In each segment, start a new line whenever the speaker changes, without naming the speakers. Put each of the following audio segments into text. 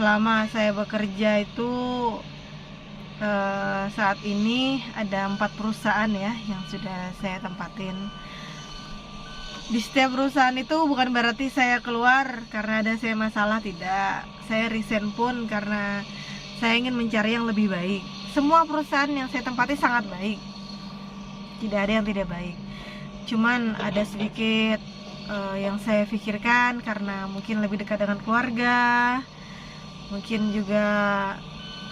selama saya bekerja itu saat ini ada 4 perusahaan ya yang sudah saya tempatin. Di setiap perusahaan itu bukan berarti saya keluar karena ada saya masalah, tidak. Saya resign pun karena saya ingin mencari yang lebih baik. Semua perusahaan yang saya tempati sangat baik, tidak ada yang tidak baik. Cuman ada sedikit yang saya pikirkan karena mungkin lebih dekat dengan keluarga, mungkin juga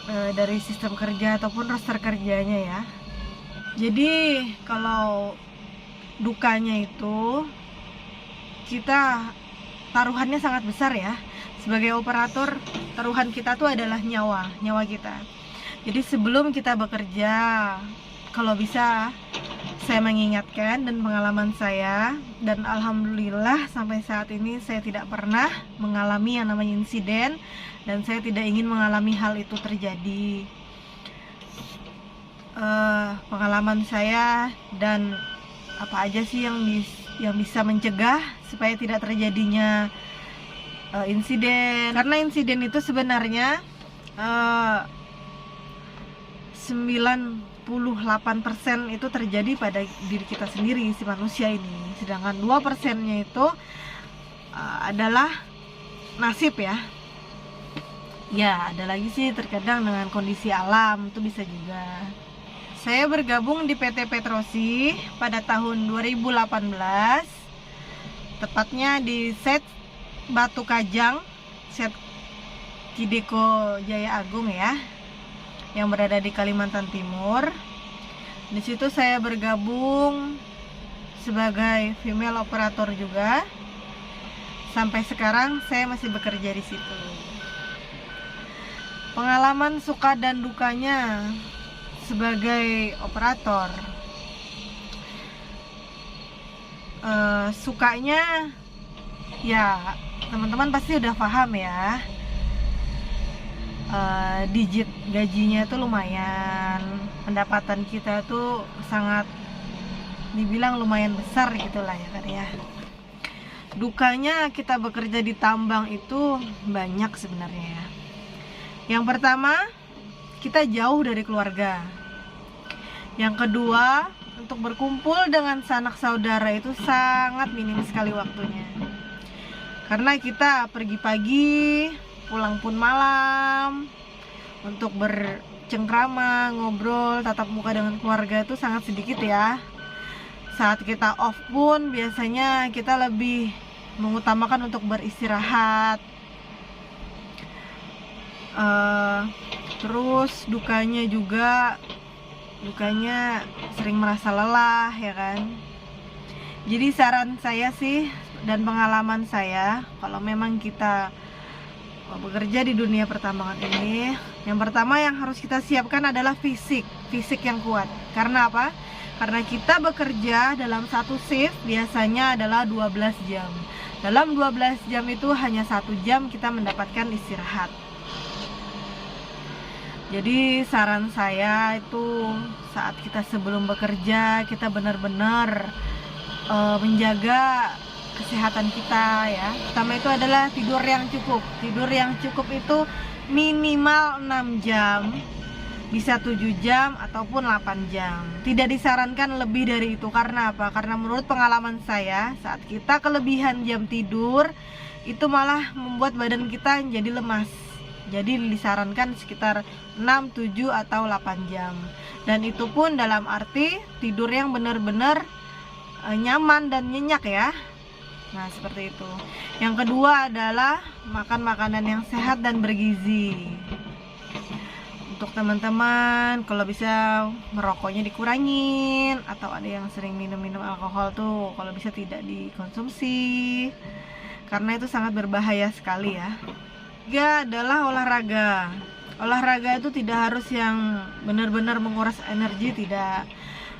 dari sistem kerja ataupun roster kerjanya ya. Jadi kalau dukanya itu kita taruhannya sangat besar ya. Sebagai operator, taruhan kita tuh adalah nyawa kita. Jadi sebelum kita bekerja, kalau bisa saya mengingatkan dan pengalaman saya, dan alhamdulillah sampai saat ini saya tidak pernah mengalami yang namanya insiden, dan saya tidak ingin mengalami hal itu terjadi. Pengalaman saya dan apa aja sih yang bisa mencegah supaya tidak terjadinya insiden. Karena insiden itu sebenarnya 98% itu terjadi pada diri kita sendiri, si manusia ini. Sedangkan 2%-nya itu adalah nasib ya. Ya, ada lagi sih terkadang dengan kondisi alam, itu bisa juga. Saya bergabung di PT Petrosi pada tahun 2018, tepatnya di set Batu Kajang, set Kideko Jaya Agung ya, yang berada di Kalimantan Timur. Di situ saya bergabung sebagai female operator juga. Sampai sekarang saya masih bekerja di situ. Pengalaman suka dan dukanya sebagai operator, sukanya ya teman-teman pasti udah paham ya, digit gajinya itu lumayan, pendapatan kita tuh sangat dibilang lumayan besar gitulah ya kan ya. Dukanya kita bekerja di tambang itu banyak sebenarnya ya. Yang pertama, kita jauh dari keluarga. Yang kedua, untuk berkumpul dengan sanak saudara itu sangat minim sekali waktunya. Karena kita pergi pagi, pulang pun malam. Untuk bercengkrama, ngobrol, tatap muka dengan keluarga itu sangat sedikit ya. Saat kita off pun biasanya kita lebih mengutamakan untuk beristirahat. Terus dukanya sering merasa lelah ya kan. Jadi saran saya sih dan pengalaman saya, kalau memang kita bekerja di dunia pertambangan ini, yang pertama yang harus kita siapkan adalah fisik yang kuat. Karena apa? Karena kita bekerja dalam satu shift biasanya adalah 12 jam. Dalam 12 jam itu hanya 1 jam kita mendapatkan istirahat. Jadi saran saya itu saat kita sebelum bekerja kita benar-benar menjaga kesehatan kita ya. Pertama itu adalah tidur yang cukup. Tidur yang cukup itu minimal 6 jam, bisa 7 jam ataupun 8 jam. Tidak disarankan lebih dari itu. Karena apa? Karena menurut pengalaman saya, saat kita kelebihan jam tidur itu malah membuat badan kita jadi lemas. Jadi disarankan sekitar 6, 7, atau 8 jam. Dan itu pun dalam arti tidur yang benar-benar nyaman dan nyenyak ya. Nah seperti itu. Yang kedua adalah makan makanan yang sehat dan bergizi. Untuk teman-teman, kalau bisa merokoknya dikurangin, atau ada yang sering minum-minum alkohol tuh kalau bisa tidak dikonsumsi, karena itu sangat berbahaya sekali ya. Ketiga adalah olahraga. Olahraga itu tidak harus yang benar-benar menguras energi, tidak.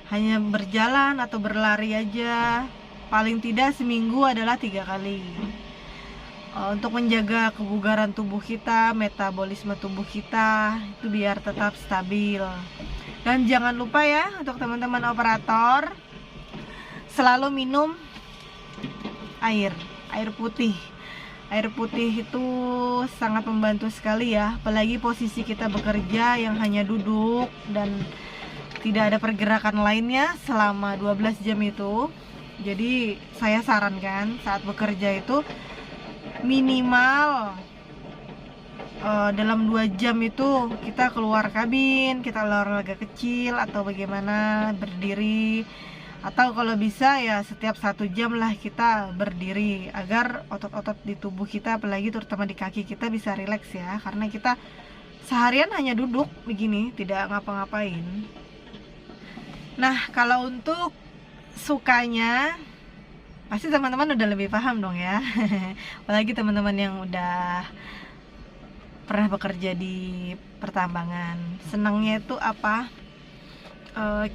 Hanya berjalan atau berlari aja. Paling tidak seminggu adalah 3 kali. Untuk menjaga kebugaran tubuh kita, metabolisme tubuh kita itu biar tetap stabil. Dan jangan lupa ya untuk teman-teman operator, selalu minum air putih. Air putih itu sangat membantu sekali ya, apalagi posisi kita bekerja yang hanya duduk dan tidak ada pergerakan lainnya selama 12 jam itu. Jadi saya sarankan saat bekerja itu minimal dalam 2 jam itu kita keluar kabin, kita olahraga kecil atau bagaimana, berdiri, atau kalau bisa ya setiap 1 jam lah kita berdiri agar otot-otot di tubuh kita, apalagi terutama di kaki kita, bisa rileks ya, karena kita seharian hanya duduk begini, tidak ngapa-ngapain. Nah, kalau untuk sukanya pasti teman-teman udah lebih paham dong ya. Apalagi teman-teman yang udah pernah bekerja di pertambangan. Senangnya itu apa?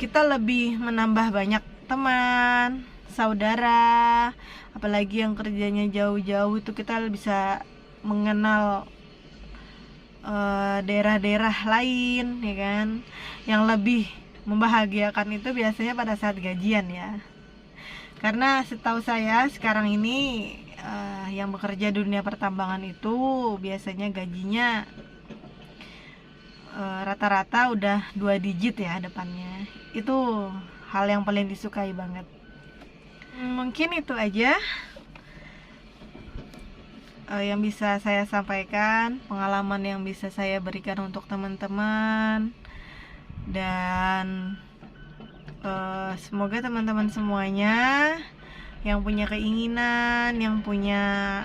Kita lebih menambah banyak teman, saudara, apalagi yang kerjanya jauh-jauh itu kita bisa mengenal daerah-daerah lain, ya kan? Yang lebih membahagiakan itu biasanya pada saat gajian ya. Karena setahu saya sekarang ini yang bekerja di dunia pertambangan itu biasanya gajinya rata-rata udah 2 digit ya depannya. Itu hal yang paling disukai banget. Mungkin itu aja yang bisa saya sampaikan, pengalaman yang bisa saya berikan untuk teman-teman. Dan semoga teman-teman semuanya yang punya keinginan, yang punya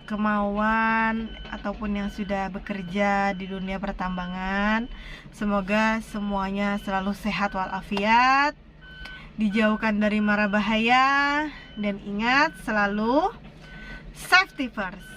kemauan, ataupun yang sudah bekerja di dunia pertambangan, semoga semuanya selalu sehat walafiat, dijauhkan dari mara bahaya, dan ingat selalu safety first.